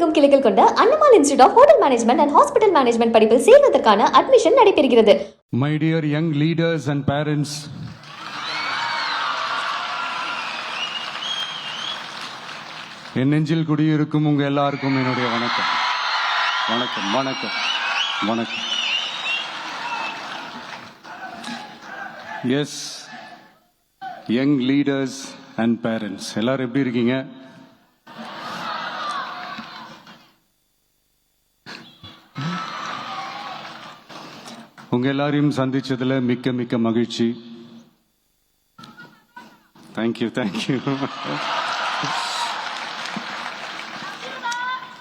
உலகெங்கும் கிளைகள் கொண்ட Annamal institute of hotel management and hospital management படிப்பில் சேர்வதற்கான அட்மிஷன் நடைபெறுகிறது. My dear young leaders and parents, என் நெஞ்சில் குடியிருக்கும் உங்க எல்லாருக்கும் என்னுடைய வணக்கம் வணக்கம் வணக்கம் வணக்கம். Yes, young leaders and parents எல்லாரும் எப்படி இருக்கீங்க? உங்க எல்லாரையும் சந்திச்சதுல மிக்க மிக்க மகிழ்ச்சி. Thank you thank you.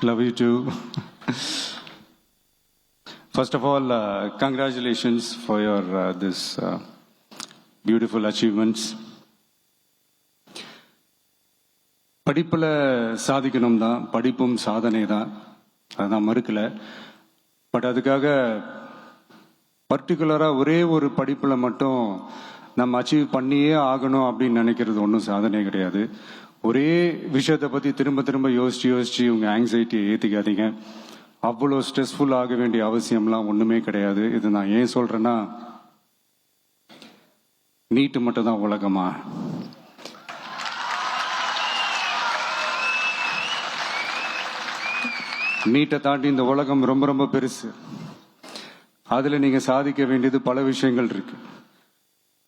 Love you too. First of all, congratulations for your this beautiful achievements. படிப்புல சாதிக்கணும் தான், படிப்பும் சாதனை தான், அதான் மறுக்கல. பட் அதுக்காக பர்டிகுலரா ஒரே ஒரு படிப்புல மட்டும் நம்ம அச்சீவ் பண்ணியே ஆகணும் அப்படின்னு நினைக்கிறது ஒன்றும் சாதனை கிடையாது. ஒரே விஷயத்தை பத்தி திரும்ப திரும்ப யோசிச்சு உங்க ஆங்ஸைட்டியை ஏத்திக்காதீங்க. அவ்வளோ ஸ்ட்ரெஸ்ஃபுல் ஆக வேண்டிய அவசியம்லாம் ஒண்ணுமே கிடையாது. இது நான் ஏன் சொல்றேன்னா, நீட்டு மட்டும் தான் உலகமா? நீட்டை தாண்டி இந்த உலகம் ரொம்ப ரொம்ப பெருசு. அதுல நீங்க சாதிக்க வேண்டியது பல விஷயங்கள் இருக்கு.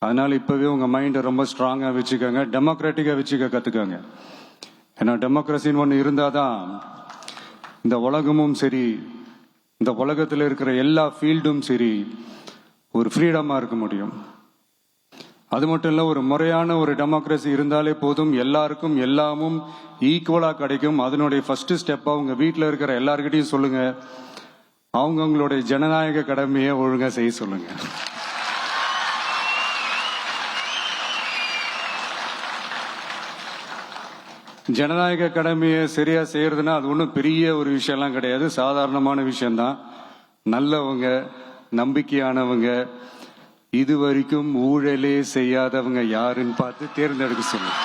அதனால இப்பவே உங்க மைண்டை ரொம்ப ஸ்ட்ராங்கா வச்சுக்கோங்க, டெமோக்ராட்டிக்கா வச்சுக்க கத்துக்கோங்க. ஏன்னா டெமோக்ரஸின்னு ஒன்று இருந்தாதான் இந்த உலகமும் சரி, இந்த உலகத்தில் இருக்கிற எல்லா ஃபீல்டும் சரி, ஒரு ஃப்ரீடமா இருக்க முடியும். அது மட்டும் இல்ல, ஒரு முறையான ஒரு டெமோக்ரஸி இருந்தாலே போதும், எல்லாருக்கும் எல்லாமும் ஈக்குவலா கிடைக்கும். அதனுடைய ஃபர்ஸ்ட் ஸ்டெப்பா உங்க வீட்டில் இருக்கிற எல்லாருக்கிட்டையும் சொல்லுங்க, அவங்களுடைய ஜனநாயக கடமையை ஒழுங்கா செய்ய சொல்லுங்க. ஜனநாயக கடமையை சரியா செய்யறதுன்னா அது ஒன்றும் பெரிய ஒரு விஷயம்லாம் கிடையாது, சாதாரணமான விஷயம்தான். நல்லவங்க, நம்பிக்கையானவங்க, இது வரைக்கும் ஊழலே செய்யாதவங்க யாருன்னு பார்த்து தேர்ந்தெடுக்க சொல்லுங்க.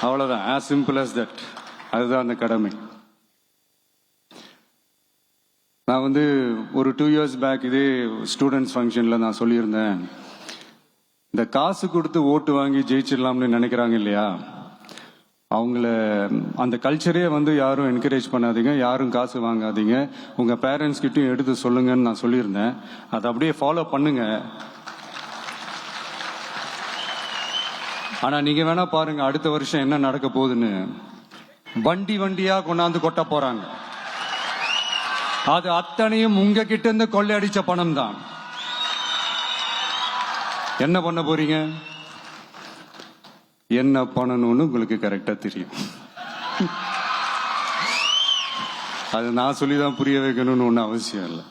அவ்வளவுதான், as simple as that. அதுதான் அந்த கடமை. நான் ஒரு 2 years பேக் இதே ஸ்டூடெண்ட்ஸ் ஃபங்க்ஷன்ல நான் சொல்லியிருந்தேன், இந்த காசு கொடுத்து ஓட்டு வாங்கி ஜெயிச்சிடலாம்னு நினைக்கிறாங்க இல்லையா, அவங்கள அந்த கல்ச்சரே யாரும் என்கரேஜ் பண்ணாதீங்க, யாரும் காசு வாங்காதீங்க, உங்க பேரண்ட்ஸ் கிட்டையும் எடுத்து சொல்லுங்கன்னு நான் சொல்லியிருந்தேன். அதை அப்படியே ஃபாலோ பண்ணுங்க. ஆனா நீங்க வேணா பாருங்க, அடுத்த வருஷம் என்ன நடக்க போகுதுன்னு. வண்டி வண்டியா கொண்டாந்து கொட்ட போறாங்க. அது அத்தனையும் உங்க கிட்ட இருந்து கொள்ளையடிச்ச பணம் தான். என்ன பண்ண போறீங்க? என்ன பண்ணணும்னு உங்களுக்கு கரெக்டா தெரியும். அது நான் சொல்லிதான் புரிய வைக்கணும்னு ஒன்றும் அவசியம் இல்லை.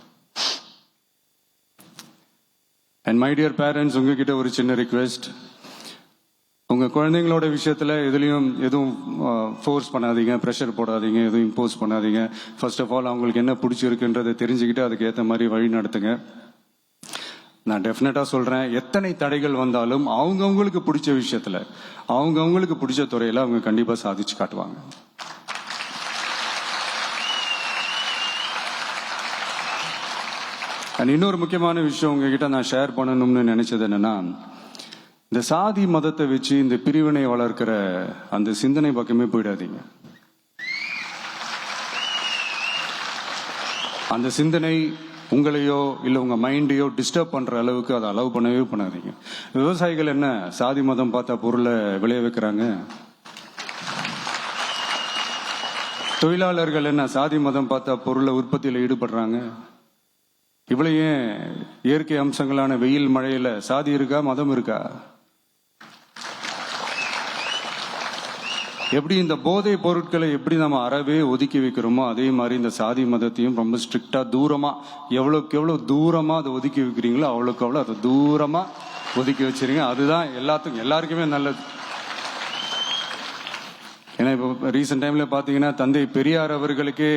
அண்ட் மை டியர் பேரண்ட்ஸ், உங்ககிட்ட ஒரு சின்ன ரிக்வெஸ்ட். உங்க குழந்தைங்களோட விஷயத்துல எதுவும் ஃபோர்ஸ் பண்ணாதீங்க, ப்ரெஷர் போடாதீங்க, எதுவும் இம்போஸ் பண்ணாதீங்க. ஃபர்ஸ்ட் ஆஃப் ஆல் அவங்களுக்கு என்ன பிடிச்சிருக்குன்றதை தெரிஞ்சுக்கிட்டு அதுக்கு ஏற்ற மாதிரி வழி நடத்துங்க. நான் டெஃபினட்டா சொல்றேன், எத்தனை தடைகள் வந்தாலும் அவங்கவுங்களுக்கு பிடிச்ச விஷயத்துல, அவங்கவுங்களுக்கு பிடிச்ச துறையில அவங்க கண்டிப்பா சாதிச்சு காட்டுவாங்க. இன்னொரு முக்கியமான விஷயம் உங்ககிட்ட நான் ஷேர் பண்ணணும்னு நினைச்சது என்னன்னா, இந்த சாதி மதத்தை வச்சு இந்த பிரிவினை வளர்க்கிற அந்த சிந்தனை பக்கமே போயிடாதீங்க. அந்த சிந்தனை உங்களையோ இல்ல உங்க மைண்டையோ டிஸ்டர்ப் பண்ற அளவுக்கு அதை அலோவ் பண்ணவே பண்ணாதீங்க. விவசாயிகள் என்ன சாதி மதம் பார்த்தா பொருளை விளைய வைக்கிறாங்க? தொழிலாளர்கள் என்ன சாதி மதம் பார்த்தா பொருளை உற்பத்தியில ஈடுபடுறாங்க? இவ்வளவு ஏன் இயற்கை அம்சங்களான வெயில் மழையில சாதி இருக்கா, மதம் இருக்கா? எப்படி இந்த போதை பொருட்களை எப்படி நம்ம அறவே ஒதுக்கி வைக்கிறோமோ, அதே மாதிரி இந்த சாதி மதத்தையும் ரொம்ப ஸ்ட்ரிக்டா தூரமா, எவ்வளவுக்கு எவ்வளவு தூரமா அதை ஒதுக்கி வைக்கிறீங்களோ அவ்வளவுக்கு அவ்வளவு அதை தூரமா ஒதுக்கி வச்சிருங்க. அதுதான் எல்லாருக்குமே நல்லது. ஏன்னா இப்போ ரீசெண்ட் டைம்ல பாத்தீங்கன்னா, தந்தை பெரியார் அவர்களுக்கே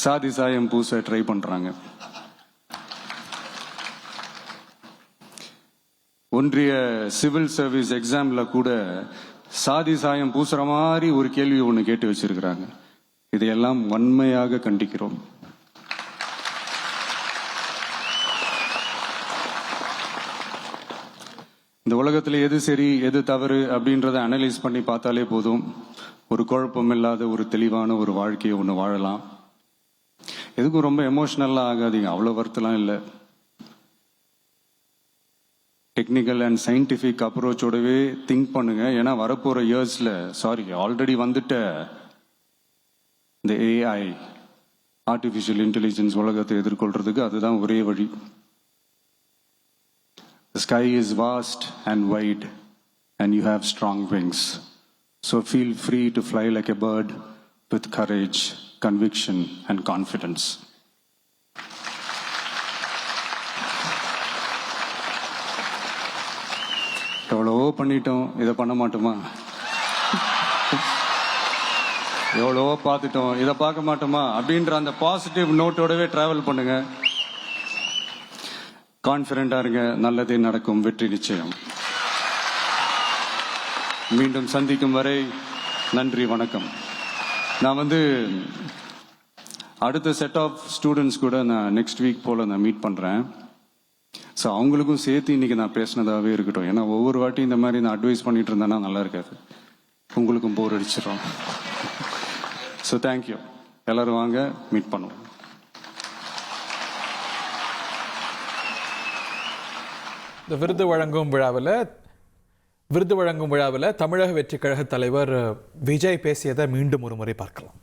சாதி சாயம் பூச ட்ரை பண்றாங்க. ஒன்றிய சிவில் சர்வீஸ் எக்ஸாம்ல கூட சாதி சாயம் பூசுற மாதிரி ஒரு கேள்வி ஒன்று கேட்டு வச்சிருக்கிறாங்க. இதையெல்லாம் வன்மையாக கண்டிக்கிறோம். இந்த உலகத்தில் எது சரி எது தவறு அப்படின்றத அனலைஸ் பண்ணி பார்த்தாலே போதும். ஒரு குழப்பம் இல்லாத ஒரு தெளிவான ஒரு வாழ்க்கையை ஒன்று வாழலாம். எதுக்கும் ரொம்ப எமோஷனல்லாம் ஆகாதீங்க, அவ்வளோ வருத்தலாம் இல்லை. டெக்னிக்கல் அண்ட் சயின்டிஃபிக் அப்ரோச்சோடவே திங்க் பண்ணுங்க. ஏன்னா வரப்போகிற இயர்ஸில் ஆல்ரெடி வந்துட்ட இந்த ஏஐ ஆர்டிஃபிஷியல் இன்டெலிஜென்ஸ் உலகத்தை எதிர்கொள்றதுக்கு அதுதான் ஒரே வழி. The sky is vast and wide and you have strong wings. So feel free to fly like a bird with courage, conviction and confidence. எவ்வளவோ பண்ணிட்டோம், இதை பண்ண மாட்டோமா? எவ்வளவோ பார்த்துட்டோம், இதை பார்க்க மாட்டோமா அப்படின்ற அந்த பாசிட்டிவ் நோட்டோடவே டிராவல் பண்ணுங்க. கான்ஃபிடண்டா இருங்க, நல்லதே நடக்கும், வெற்றி நிச்சயம். மீண்டும் சந்திக்கும் வரை நன்றி, வணக்கம். நான் அடுத்த செட் ஆஃப் ஸ்டூடெண்ட்ஸ் கூட நான் நெக்ஸ்ட் வீக் போல நான் மீட் பண்றேன். ஸோ அவங்களுக்கும் சேர்த்து இன்னைக்கு நான் பேசினதாகவே இருக்கட்டும். ஏன்னா ஒவ்வொரு வாட்டி இந்த மாதிரி நான் அட்வைஸ் பண்ணிட்டு இருந்தேன்னா நல்லா இருக்காது, உங்களுக்கும் போர் அடிச்சிடும். So thank you. எல்லாரும் வாங்க, மீட் பண்ணுவோம். இந்த விருது வழங்கும் விழாவில் தமிழக வெற்றி கழக தலைவர் விஜய் பேசியதை மீண்டும் ஒரு முறை பார்க்கலாம்.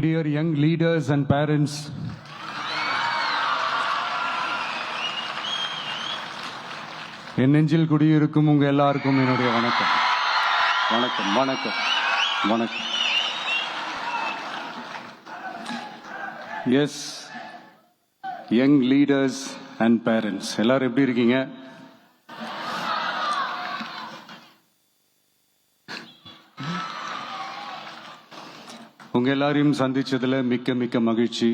Dear young leaders and parents, என் நெஞ்சில் குடியிருக்கும் உங்க எல்லாருக்கும் என்னுடைய வணக்கம். வணக்கம் வணக்கம் வணக்கம். Yes, young leaders and parents, எல்லாரும் எப்படி இருக்கீங்க? உங்க எல்லாரையும் சந்திச்சதுல மிக்க மிக்க மகிழ்ச்சி.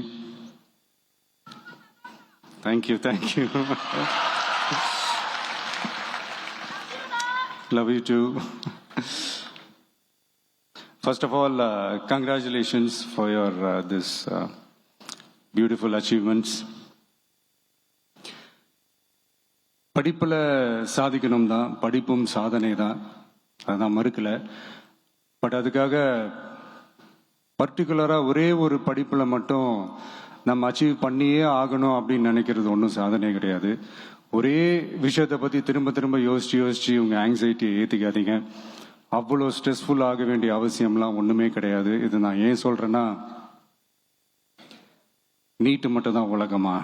Thank you thank you. Love you too. First of all, congratulations for your this beautiful achievements. படிப்புல சாதிக்கணும் தான், படிப்பும் சாதனை தான், அதான் மறுக்கல. பட் அதுக்காக பர்டிகுலரா ஒரே ஒரு படிப்புல மட்டும் நம்ம அச்சீவ் பண்ணியே ஆகணும் அப்படின்னு நினைக்கிறது ஒன்றும் சாதனை கிடையாது. ஒரே விஷயத்தை பத்தி திரும்ப திரும்ப யோசிச்சு உங்க ஆங்ஸைட்டியை ஏத்திக்காதீங்க. அவ்வளோ ஸ்ட்ரெஸ்ஃபுல் ஆக வேண்டிய அவசியம்லாம் ஒண்ணுமே கிடையாது. இது நான் ஏன் சொல்றேன்னா, நீட்டு மட்டும் தான் உலகமா?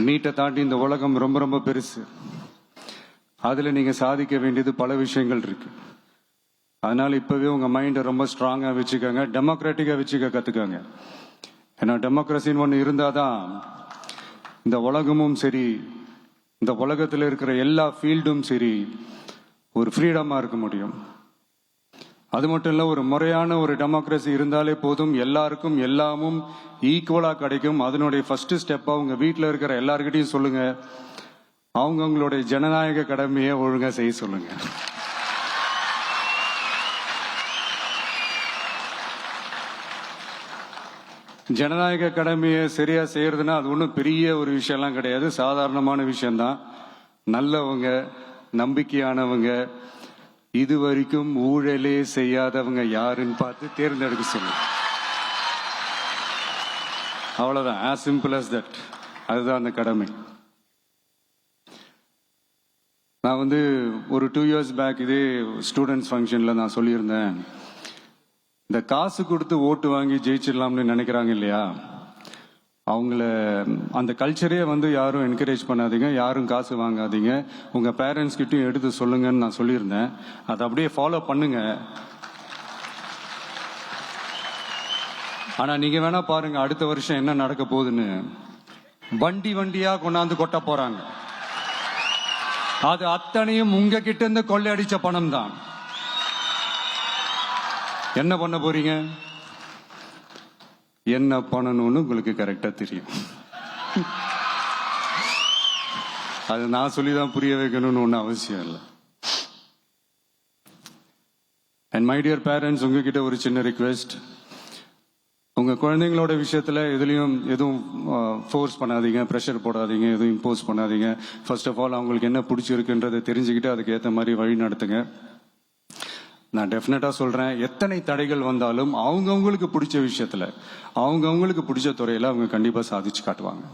நீட்டை தாண்டி இந்த உலகம் ரொம்ப ரொம்ப பெருசு. அதுல நீங்க சாதிக்க வேண்டியது பல விஷயங்கள் இருக்கு. அதனால இப்பவே உங்க மைண்டை ரொம்ப ஸ்ட்ராங்கா வச்சுக்கோங்க, டெமோக்ராட்டிக்கா வச்சுக்க கத்துக்கோங்க. ஏன்னா டெமோக்ரஸின்னு ஒன்று இருந்தாதான் இந்த உலகமும் சரி, இந்த உலகத்தில் இருக்கிற எல்லா ஃபீல்டும் சரி, ஒரு ஃப்ரீடமா இருக்க முடியும். அது மட்டும் இல்ல, ஒரு முறையான ஒரு டெமோக்ரஸி இருந்தாலே போதும், எல்லாருக்கும் எல்லாமும் ஈக்குவலா கிடைக்கும். அதனுடைய ஃபர்ஸ்ட் ஸ்டெப்பா உங்க வீட்டில் இருக்கிற எல்லாருக்கிட்டையும் சொல்லுங்க, அவங்களுடைய ஜனநாயக கடமையை ஒழுங்கா செய்ய சொல்லுங்க. ஜனநாயக கடமையை சரியா செய்யறதுன்னா அது ஒன்றும் பெரிய ஒரு விஷயம்லாம் கிடையாது, சாதாரணமான விஷயம்தான். நல்லவங்க, நம்பிக்கையானவங்க, இது வரைக்கும் ஊழலே செய்யாதவங்க யாருன்னு பார்த்து தேர்ந்தெடுக்க சொல்லுங்க. அவ்வளவுதான், as simple as that. அதுதான் அந்த கடமை. நான் ஒரு 2 years பேக் இதே ஸ்டூடெண்ட்ஸ் ஃபங்க்ஷன்ல நான் சொல்லியிருந்தேன், இந்த காசு கொடுத்து ஓட்டு வாங்கி ஜெயிச்சிடலாம்னு நினைக்கிறாங்க இல்லையா, அவங்கள அந்த கல்ச்சரே யாரும் என்கரேஜ் பண்ணாதீங்க, யாரும் காசு வாங்காதீங்க, உங்க பேரண்ட்ஸ் கிட்டையும் எடுத்து சொல்லுங்கன்னு நான் சொல்லியிருந்தேன். அதை அப்படியே ஃபாலோ பண்ணுங்க. ஆனா நீங்க வேணா பாருங்க, அடுத்த வருஷம் என்ன நடக்க போகுதுன்னு. வண்டி வண்டியா கொண்டாந்து கொட்ட போறாங்க. அது அத்தனையும் உங்க கிட்ட இருந்து கொள்ளையடிச்ச பணம் தான். என்ன பண்ண போறீங்க? என்ன பண்ணணும்னு உங்களுக்கு கரெக்டா தெரியும். அது நான் சொல்லி தான் புரிய வைக்கணும்னு ஒன்றும் அவசியம் இல்லை. அண்ட் மை டியர் பேரண்ட்ஸ், உங்ககிட்ட ஒரு சின்ன ரிக்வெஸ்ட். உங்க குழந்தைங்களோட விஷயத்துல எதுவும் ஃபோர்ஸ் பண்ணாதீங்க, ப்ரெஷர் போடாதீங்க, எதுவும் இம்போஸ் பண்ணாதீங்க. ஃபர்ஸ்ட் ஆஃப் ஆல் அவங்களுக்கு என்ன பிடிச்சிருக்குன்றதை தெரிஞ்சுக்கிட்டு அதுக்கு ஏற்ற மாதிரி வழி நடத்துங்க. நான் டெஃபினட்டா சொல்றேன், எத்தனை தடைகள் வந்தாலும் அவங்கவுங்களுக்கு பிடிச்ச விஷயத்துல, அவங்கவுங்களுக்கு பிடிச்ச துறையில அவங்க கண்டிப்பா சாதிச்சு காட்டுவாங்க.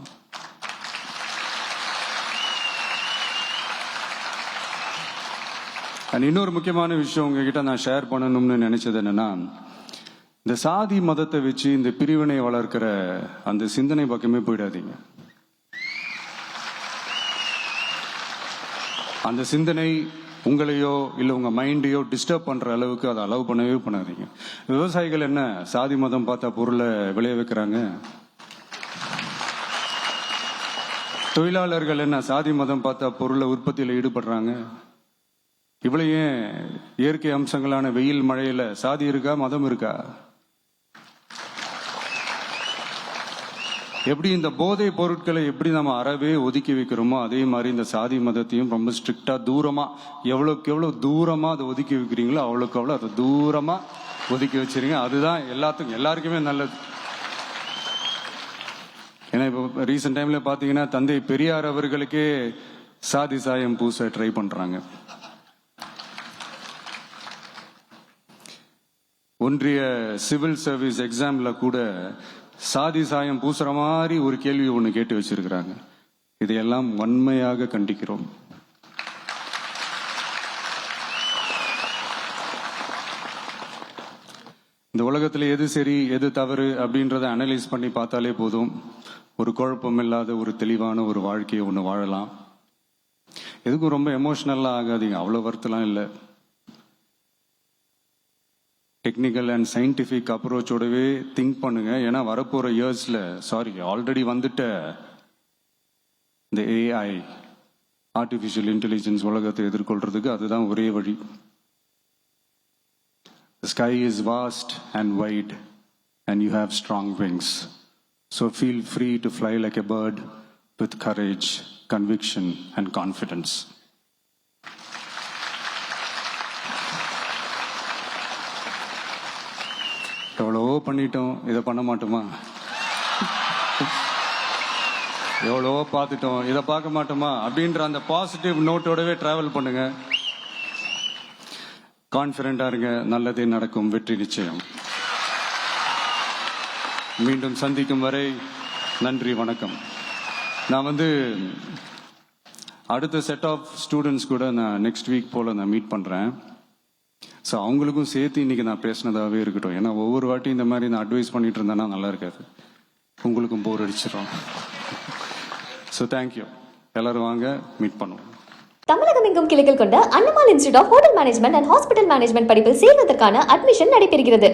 அண்ட் இன்னொரு முக்கியமான விஷயம் உங்ககிட்ட நான் ஷேர் பண்ணணும்னு நினைச்சது என்னன்னா, இந்த சாதி மதத்தை வச்சு இந்த பிரிவினை வளர்க்கிற அந்த சிந்தனை பக்கமே போயிடாதீங்க. அந்த சிந்தனை உங்களையோ இல்ல உங்க மைண்டையோ டிஸ்டர்ப் பண்ற அளவுக்கு அதை அலோவ் பண்ணவே பண்ணாதீங்க. விவசாயிகள் என்ன சாதி மதம் பார்த்தா பொருளை விளைய வைக்கிறாங்க? தொழிலாளர்கள் என்ன சாதி மதம் பார்த்தா பொருளை உற்பத்தியில ஈடுபடுறாங்க? இவ்வளவு ஏன் இயற்கை அம்சங்களான வெயில் மழையில சாதி இருக்கா, மதம் இருக்கா? எப்படி இந்த போதை பொருட்களை எப்படி நம்ம அறவே ஒதுக்கி வைக்கிறோமோ அதே மாதிரி இந்த சாதி மதத்தையும் ரொம்ப ஸ்ட்ரிக்டா தூரமா, எவ்வளவுக்கு எவ்வளவு தூரமா அதை ஒதுக்கி வைக்கிறீங்களோ அவ்வளவுக்கு அவ்வளவு அதை தூரமா ஒதுக்கி வச்சிருங்க. அதுதான் எல்லாருக்குமே நல்லது. ஏன்னா இப்போ ரீசெண்ட் டைம்ல பாத்தீங்கன்னா தந்தை பெரியார் அவர்களுக்கே சாதி சாயம் பூச ட்ரை பண்றாங்க. ஒன்றிய சிவில் சர்வீஸ் எக்ஸாம்ல கூட சாதி சாயம் பூசுற மாதிரி ஒரு கேள்வி ஒண்ணு கேட்டு வச்சிருக்கிறாங்க. இதையெல்லாம் வன்மையாக கண்டிக்கிறோம். இந்த உலகத்துல எது சரி எது தவறு அப்படின்றத அனலைஸ் பண்ணி பார்த்தாலே போதும். ஒரு குழப்பம் இல்லாத ஒரு தெளிவான ஒரு வாழ்க்கையை ஒண்ணு வாழலாம். எதுக்கும் ரொம்ப எமோஷனலா ஆகாதீங்க, அவ்வளவு வருத்தலாம் இல்லை. டெக்னிக்கல் அண்ட் சயின்டிபிக் அப்ரோச்சோடவே திங்க் பண்ணுங்க. ஏன்னா வரப்போற இயர்ஸ்ல ஆல்ரெடி வந்துட்ட இந்த ஏஐ ஆர்டிபிஷியல் இன்டெலிஜென்ஸ் உலகத்தை எதிர்கொள்றதுக்கு அதுதான் ஒரே வழி. The sky is vast and wide and you have strong wings. So feel free to fly like a bird with courage, conviction and confidence. எவ்வளவோ பண்ணிட்டோம், இதை பண்ண மாட்டோமா? எவ்வளவோ பார்த்துட்டோம், இதை பார்க்க மாட்டோமா அப்படின்ற அந்த பாசிட்டிவ் நோட்டோடவே டிராவல் பண்ணுங்க. கான்ஃபிடென்டா இருங்க, நல்லதே நடக்கும், வெற்றி நிச்சயம். மீண்டும் சந்திக்கும் வரை நன்றி, வணக்கம். நான் அடுத்த செட் ஆஃப் ஸ்டூடெண்ட்ஸ் கூட நான் நெக்ஸ்ட் வீக் போல நான் மீட் பண்றேன். ஸோ அவங்களுக்கும் சேர்த்து இன்னைக்கு நான் பேசினதாகவே இருக்கட்டும். ஏன்னா ஒவ்வொரு வாட்டி இந்த மாதிரி நான் அட்வைஸ் பண்ணிட்டு இருந்தேன்னா நல்லா இருக்காது, உங்களுக்கும் போர் அடிச்சிடும். So thank you. எல்லாரும் வாங்க, மீட் பண்ணுவோம். தமிழகம் எங்கும் கிளைகள் கொண்ட Annamal institute of hotel management and hospital management படிப்பில் சேர்வதற்கான அட்மிஷன் நடைபெறுகிறது.